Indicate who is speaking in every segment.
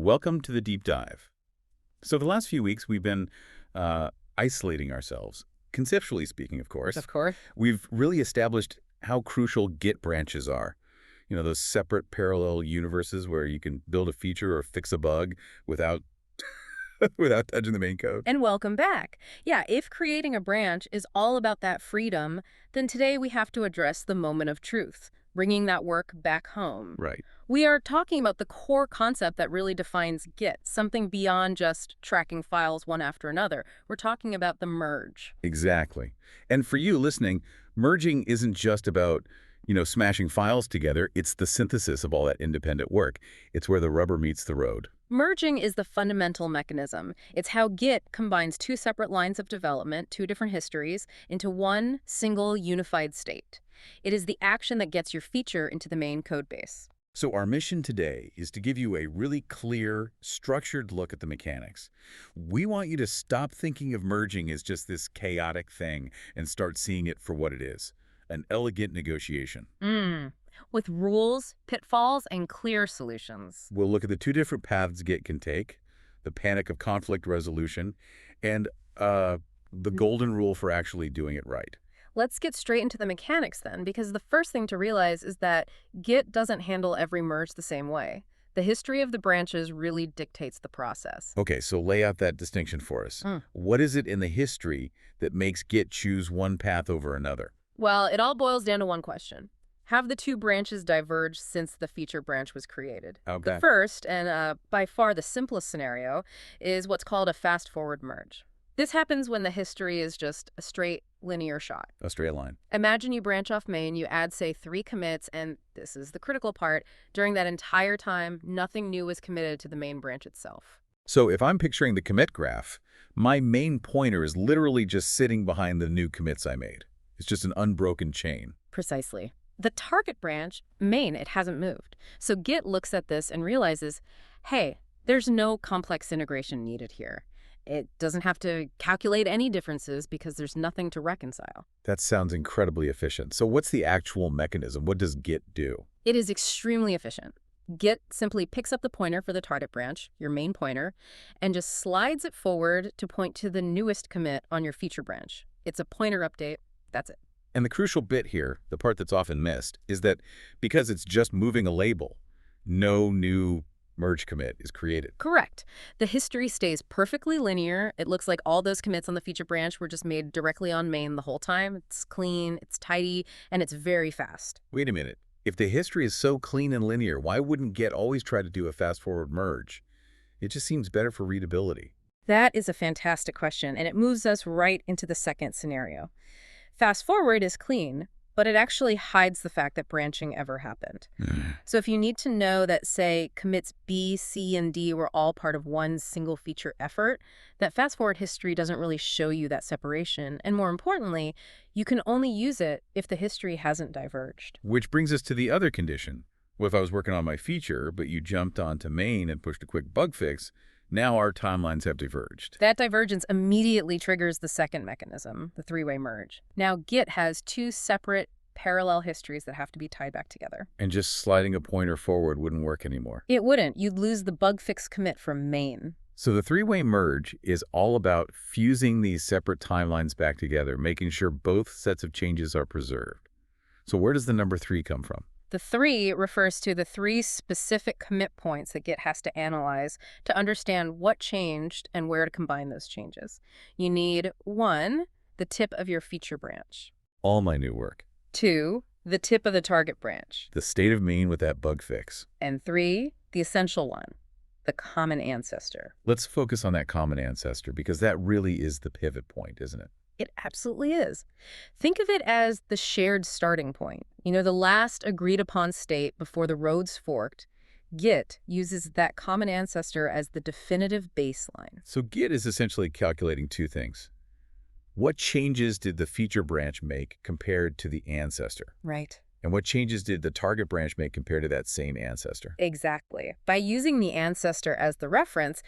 Speaker 1: welcome to the deep dive. So the last few weeks we've been isolating ourselves, conceptually speaking, of course.
Speaker 2: Of course.
Speaker 1: We've really established how crucial Git branches are. You know, those separate parallel universes where you can build a feature or fix a bug without without touching the main code.
Speaker 2: And welcome back. Yeah, if creating a branch is all about that freedom, then today we have to address the moment of truth, bringing that work back home.
Speaker 1: Right.
Speaker 2: We are talking about the core concept that really defines Git, something beyond just tracking files one after another. We're talking about the merge.
Speaker 1: Exactly. And for you listening, merging isn't just about, smashing files together. It's the synthesis of all that independent work. It's where the rubber meets the road.
Speaker 2: Merging is the fundamental mechanism. It's how Git combines two separate lines of development, two different histories, into one single unified state. It is the action that gets your feature into the main code base.
Speaker 1: So our mission today is to give you a really clear, structured look at the mechanics. We want you to stop thinking of merging as just this chaotic thing and start seeing it for what it is, an elegant negotiation.
Speaker 2: With rules, pitfalls, and clear solutions.
Speaker 1: We'll look at the two different paths Git can take, the panic of conflict resolution, and the golden rule for actually doing it right.
Speaker 2: Let's get straight into the mechanics then, because the first thing to realize is that Git doesn't handle every merge the same way. The history of the branches really dictates the process.
Speaker 1: Okay, so lay out that distinction for us. What is it in the history that makes Git choose one path over another?
Speaker 2: Well, it all boils down to one question. Have the two branches diverged since the feature branch was created?
Speaker 1: Okay.
Speaker 2: The first, and by far the simplest scenario, is what's called a fast-forward merge. This happens when the history is just a straight, linear shot.
Speaker 1: A straight line.
Speaker 2: Imagine you branch off main, you add, say, 3 commits, and this is the critical part. During that entire time, nothing new was committed to the main branch itself.
Speaker 1: So if I'm picturing the commit graph, my main pointer is literally just sitting behind the new commits I made. It's just an unbroken chain.
Speaker 2: Precisely. The target branch, main, it hasn't moved. So Git looks at this and realizes, hey, there's no complex integration needed here. It doesn't have to calculate any differences because there's nothing to reconcile.
Speaker 1: That sounds incredibly efficient. So what's the actual mechanism? What does Git do?
Speaker 2: It is extremely efficient. Git simply picks up the pointer for the target branch, your main pointer, and just slides it forward to point to the newest commit on your feature branch. It's a pointer update. That's it.
Speaker 1: And the crucial bit here, the part that's often missed, is that because it's just moving a label, no new merge commit is created.
Speaker 2: Correct. The history stays perfectly linear. It looks like all those commits on the feature branch were just made directly on main the whole time. It's clean, it's tidy, and it's very fast.
Speaker 1: Wait a minute. If the history is so clean and linear, why wouldn't Git always try to do a fast-forward merge? It just seems better for readability.
Speaker 2: That is a fantastic question, and it moves us right into the second scenario. Fast forward is clean, but it actually hides the fact that branching ever happened. So if you need to know that, say, commits B, C, and D were all part of one single feature effort, that fast-forward history doesn't really show you that separation. And more importantly, you can only use it if the history hasn't diverged.
Speaker 1: Which brings us to the other condition. Well, if I was working on my feature, but you jumped onto main and pushed a quick bug fix, now our timelines have diverged.
Speaker 2: That divergence immediately triggers the second mechanism, the three-way merge. Now, Git has two separate parallel histories that have to be tied back together.
Speaker 1: And just sliding a pointer forward wouldn't work anymore.
Speaker 2: It wouldn't. You'd lose the bug fix commit from main.
Speaker 1: So the three-way merge is all about fusing these separate timelines back together, making sure both sets of changes are preserved. So where does the number 3 come from?
Speaker 2: The 3 refers to the 3 specific commit points that Git has to analyze to understand what changed and where to combine those changes. You need 1, the tip of your feature branch.
Speaker 1: All my new work.
Speaker 2: 2, the tip of the target branch.
Speaker 1: The state of main with that bug fix.
Speaker 2: And 3, the essential one, the common ancestor.
Speaker 1: Let's focus on that common ancestor because that really is the pivot point, isn't it?
Speaker 2: It absolutely is. Think of it as the shared starting point. You know, the last agreed upon state before the roads forked. Git uses that common ancestor as the definitive baseline.
Speaker 1: So Git is essentially calculating two things. What changes did the feature branch make compared to the ancestor?
Speaker 2: Right.
Speaker 1: And what changes did the target branch make compared to that same ancestor?
Speaker 2: Exactly. By using the ancestor as the reference,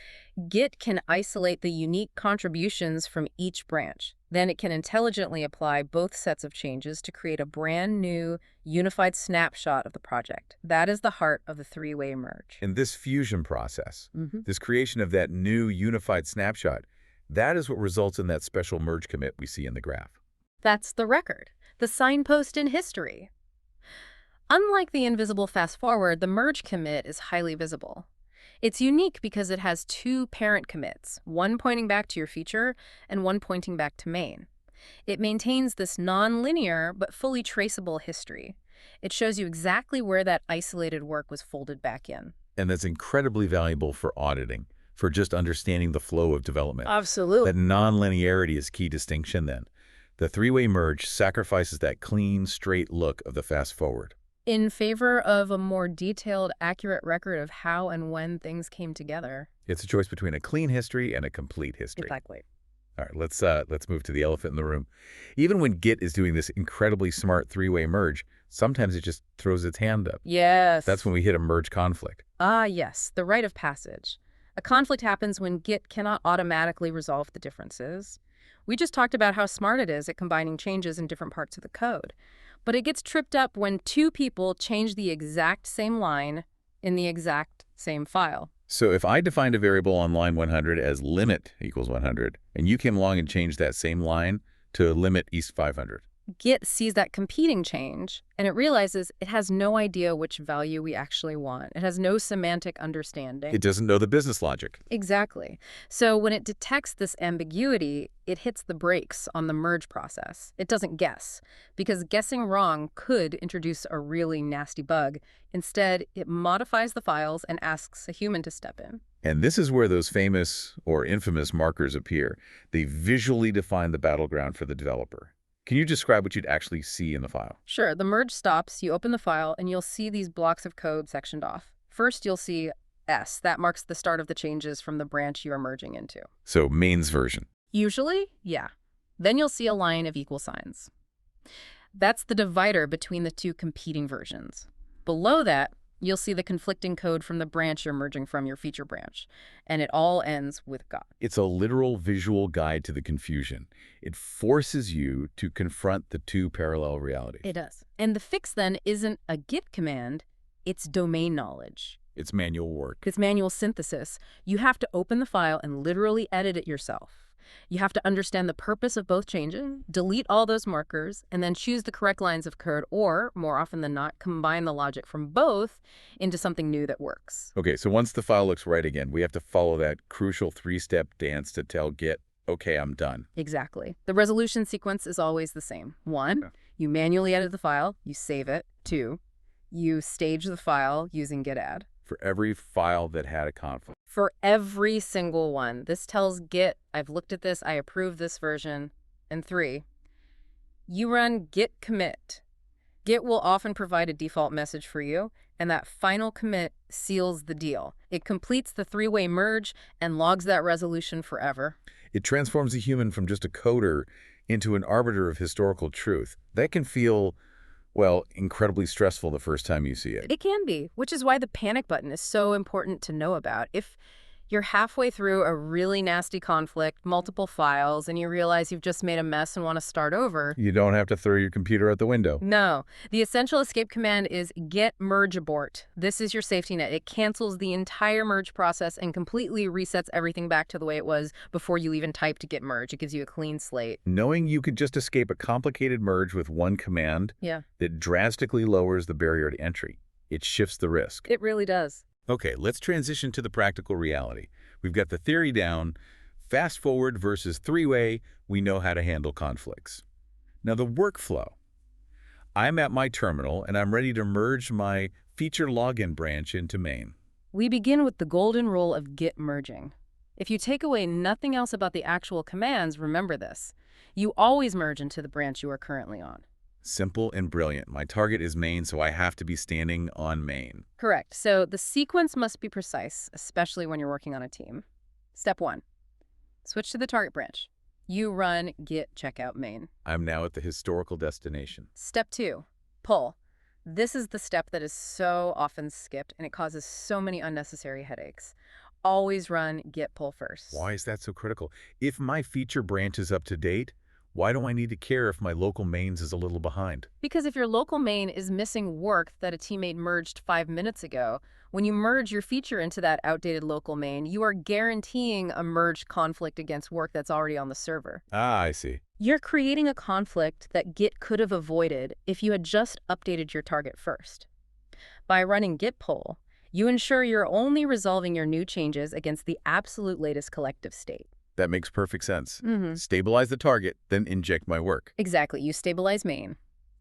Speaker 2: Git can isolate the unique contributions from each branch. Then it can intelligently apply both sets of changes to create a brand new, unified snapshot of the project. That is the heart of the three-way merge.
Speaker 1: In this fusion process,
Speaker 2: Mhm.
Speaker 1: this creation of that new unified snapshot, that is what results in that special merge commit we see in the graph.
Speaker 2: That's the record, the signpost in history. Unlike the invisible fast-forward, the merge commit is highly visible. It's unique because it has two parent commits, one pointing back to your feature and one pointing back to main. It maintains this non-linear but fully traceable history. It shows you exactly where that isolated work was folded back in.
Speaker 1: And that's incredibly valuable for auditing, for just understanding the flow of development.
Speaker 2: Absolutely.
Speaker 1: That non-linearity is key distinction then. The three-way merge sacrifices that clean, straight look of the fast forward.
Speaker 2: In favor of a more detailed, accurate record of how and when things came together.
Speaker 1: It's a choice between a clean history and a complete history.
Speaker 2: Exactly.
Speaker 1: All right, let's move to the elephant in the room. Even when Git is doing this incredibly smart three-way merge, sometimes it just throws its hand up.
Speaker 2: Yes.
Speaker 1: That's when we hit a merge conflict.
Speaker 2: Ah, yes, the rite of passage. A conflict happens when Git cannot automatically resolve the differences. We just talked about how smart it is at combining changes in different parts of the code. But it gets tripped up when two people change the exact same line in the exact same file.
Speaker 1: So if I defined a variable on line 100 as limit equals 100, and you came along and changed that same line to limit east 500,
Speaker 2: Git sees that competing change, and it realizes it has no idea which value we actually want. It has no semantic understanding.
Speaker 1: it doesn't know the business logic.
Speaker 2: Exactly. So when it detects this ambiguity, it hits the brakes on the merge process. It doesn't guess, because guessing wrong could introduce a really nasty bug. Instead, it modifies the files and asks a human to step in.
Speaker 1: And this is where those famous or infamous markers appear. They visually define the battleground for the developer. Can you describe what you'd actually see in the file?
Speaker 2: Sure, the merge stops, you open the file, and you'll see these blocks of code sectioned off. First, you'll see S. That marks the start of the changes from the branch you are merging into.
Speaker 1: So main's version.
Speaker 2: Usually, yeah. Then you'll see a line of equal signs. That's the divider between the two competing versions. Below that, you'll see the conflicting code from the branch you're merging from your feature branch. And it all ends with God.
Speaker 1: It's a literal visual guide to the confusion. It forces you to confront the two parallel realities.
Speaker 2: It does. And the fix then isn't a Git command, it's domain knowledge.
Speaker 1: It's manual work.
Speaker 2: It's manual synthesis. You have to open the file and literally edit it yourself. You have to understand the purpose of both changes, delete all those markers, and then choose the correct lines of code, or, more often than not, combine the logic from both into something new that works.
Speaker 1: Okay, so once the file looks right again, we have to follow that crucial three-step dance to tell Git, okay, I'm done.
Speaker 2: Exactly. The resolution sequence is always the same. 1, you manually edit the file, you save it. 2, you stage the file using git add.
Speaker 1: For every file that had a conflict.
Speaker 2: For every single one. This tells Git, I've looked at this, I approve this version. And 3, you run git commit. Git will often provide a default message for you, and that final commit seals the deal. It completes the three-way merge and logs that resolution forever.
Speaker 1: It transforms a human from just a coder into an arbiter of historical truth. That can feel, well, incredibly stressful the first time you see it.
Speaker 2: It can be, which is why the panic button is so important to know about. If you're halfway through a really nasty conflict, multiple files, and you realize you've just made a mess and want to start over.
Speaker 1: You don't have to throw your computer out the window.
Speaker 2: No. The essential escape command is git merge abort. This is your safety net. It cancels the entire merge process and completely resets everything back to the way it was before you even typed git merge. It gives you a clean slate.
Speaker 1: Knowing you could just escape a complicated merge with one command that drastically lowers the barrier to entry. It shifts the risk.
Speaker 2: It really does.
Speaker 1: Okay, let's transition to the practical reality. We've got the theory down. Fast forward versus three-way, we know how to handle conflicts. Now the workflow. I'm at my terminal and I'm ready to merge my feature login branch into main.
Speaker 2: We begin with the golden rule of git merging. If you take away nothing else about the actual commands, remember this. You always merge into the branch you are currently on.
Speaker 1: Simple and brilliant. My target is main, so I have to be standing on main.
Speaker 2: Correct. So the sequence must be precise, especially when you're working on a team. Step 1. Switch to the target branch. You run git checkout main.
Speaker 1: I'm now at the historical destination.
Speaker 2: Step 2. Pull. This is the step that is so often skipped, and it causes so many unnecessary headaches. Always run git pull first.
Speaker 1: Why is that so critical? If my feature branch is up to date, why do I need to care if my local mains is a little behind?
Speaker 2: Because if your local main is missing work that a teammate merged 5 minutes ago, when you merge your feature into that outdated local main, you are guaranteeing a merged conflict against work that's already on the server.
Speaker 1: Ah, I see.
Speaker 2: You're creating a conflict that Git could have avoided if you had just updated your target first. By running git pull, you ensure you're only resolving your new changes against the absolute latest collective state.
Speaker 1: That makes perfect sense.
Speaker 2: Mm-hmm.
Speaker 1: Stabilize the target, then inject my work.
Speaker 2: Exactly. You stabilize main.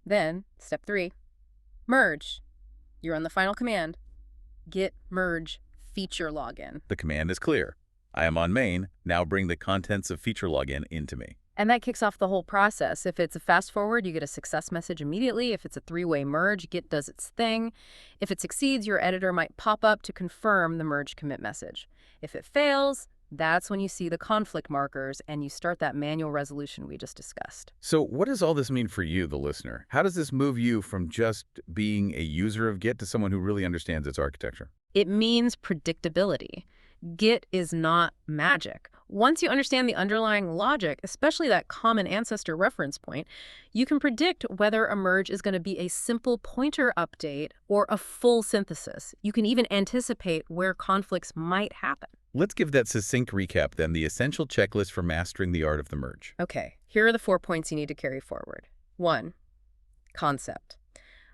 Speaker 2: Then, step 3, merge. You run the final command, git merge feature login.
Speaker 1: The command is clear. I am on main, now bring the contents of feature login into me.
Speaker 2: And that kicks off the whole process. If it's a fast forward, you get a success message immediately. If it's a 3-way merge, Git does its thing. If it succeeds, your editor might pop up to confirm the merge commit message. If it fails, that's when you see the conflict markers and you start that manual resolution we just discussed.
Speaker 1: So what does all this mean for you, the listener? How does this move you from just being a user of Git to someone who really understands its architecture?
Speaker 2: It means predictability. Git is not magic. Once you understand the underlying logic, especially that common ancestor reference point, you can predict whether a merge is going to be a simple pointer update or a full synthesis. You can even anticipate where conflicts might happen.
Speaker 1: Let's give that succinct recap then, the essential checklist for mastering the art of the merge.
Speaker 2: Okay, here are the 4 points you need to carry forward. 1, concept.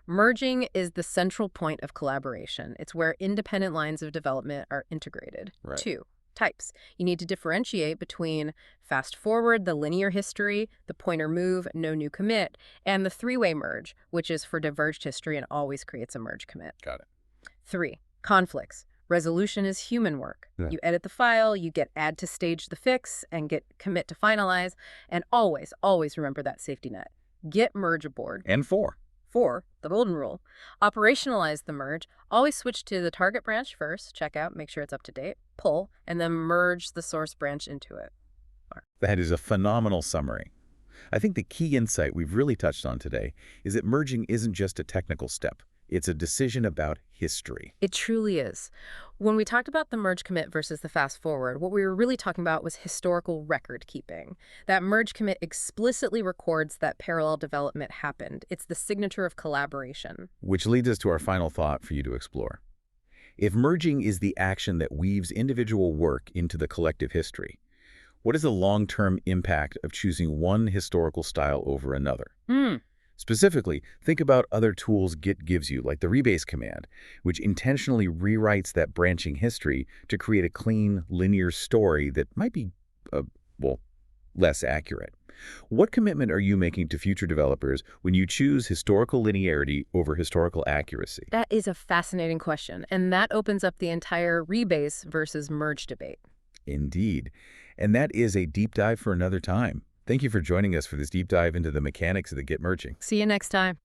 Speaker 2: Merging is the central point of collaboration. It's where independent lines of development are integrated.
Speaker 1: Right.
Speaker 2: 2, types. You need to differentiate between fast forward, the linear history, the pointer move, no new commit, and the 3-way merge, which is for diverged history and always creates a merge commit.
Speaker 1: Got it.
Speaker 2: 3, conflicts. Resolution is human work.
Speaker 1: Yeah.
Speaker 2: You edit the file, you get add to stage the fix, and get commit to finalize, and always, always remember that safety net. Get merge aboard.
Speaker 1: And 4.
Speaker 2: 4, the golden rule. Operationalize the merge. Always switch to the target branch first, check out, make sure it's up to date, pull, and then merge the source branch into it.
Speaker 1: That is a phenomenal summary. I think the key insight we've really touched on today is that merging isn't just a technical step. It's a decision about history.
Speaker 2: It truly is. When we talked about the merge commit versus the fast forward, what we were really talking about was historical record keeping. That merge commit explicitly records that parallel development happened. It's the signature of collaboration.
Speaker 1: Which leads us to our final thought for you to explore. If merging is the action that weaves individual work into the collective history, what is the long-term impact of choosing one historical style over another? Specifically, think about other tools Git gives you, like the rebase command, which intentionally rewrites that branching history to create a clean, linear story that might be, well, less accurate. What commitment are you making to future developers when you choose historical linearity over historical accuracy?
Speaker 2: That is a fascinating question, and that opens up the entire rebase versus merge debate.
Speaker 1: Indeed. And that is a deep dive for another time. Thank you for joining us for this deep dive into the mechanics of the Git merging.
Speaker 2: See you next time.